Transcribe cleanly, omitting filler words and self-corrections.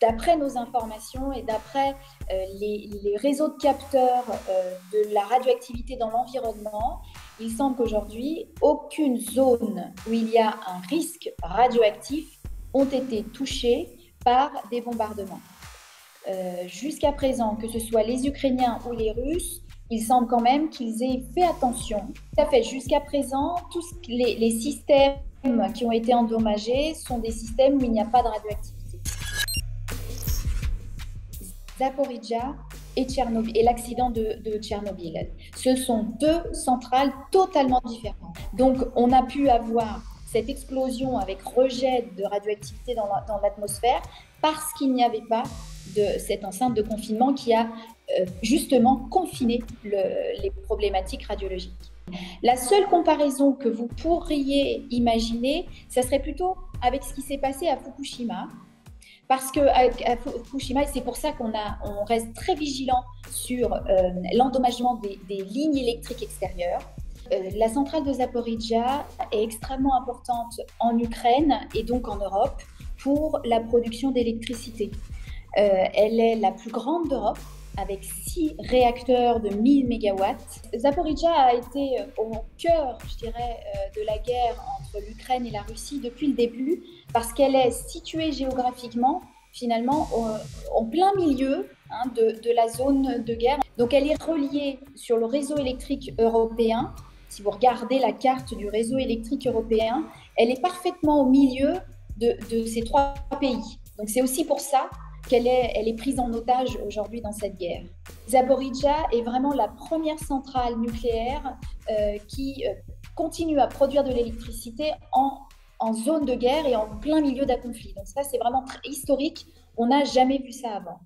d'après nos informations et d'après les réseaux de capteurs de la radioactivité dans l'environnement, il semble qu'aujourd'hui, aucune zone où il y a un risque radioactif ont été touchées par des bombardements. Jusqu'à présent, que ce soit les Ukrainiens ou les Russes, il semble quand même qu'ils aient fait attention. Tout à fait, jusqu'à présent, tous les systèmes qui ont été endommagés sont des systèmes où il n'y a pas de radioactivité. Zaporijjia et Tchernobyl, et l'accident de Tchernobyl, ce sont deux centrales totalement différentes. Donc, on a pu avoir cette explosion avec rejet de radioactivité dans l'atmosphère parce qu'il n'y avait pas de cette enceinte de confinement qui a justement confiné les problématiques radiologiques. La seule comparaison que vous pourriez imaginer, ça serait plutôt avec ce qui s'est passé à Fukushima. Parce qu'à Fukushima, et c'est pour ça qu'on reste très vigilant sur l'endommagement des lignes électriques extérieures. La centrale de Zaporijjia est extrêmement importante en Ukraine et donc en Europe pour la production d'électricité. Elle est la plus grande d'Europe, avec 6 réacteurs de 1000 MW. Zaporijjia a été au cœur, je dirais, de la guerre entre l'Ukraine et la Russie depuis le début, parce qu'elle est située géographiquement, finalement, en plein milieu de la zone de guerre. Donc elle est reliée sur le réseau électrique européen. Si vous regardez la carte du réseau électrique européen, elle est parfaitement au milieu de ces 3 pays. Donc c'est aussi pour ça qu'elle est prise en otage aujourd'hui dans cette guerre. Zaporijjia est vraiment la première centrale nucléaire qui continue à produire de l'électricité en zone de guerre et en plein milieu d'un conflit. Donc ça, c'est vraiment très historique. On n'a jamais vu ça avant.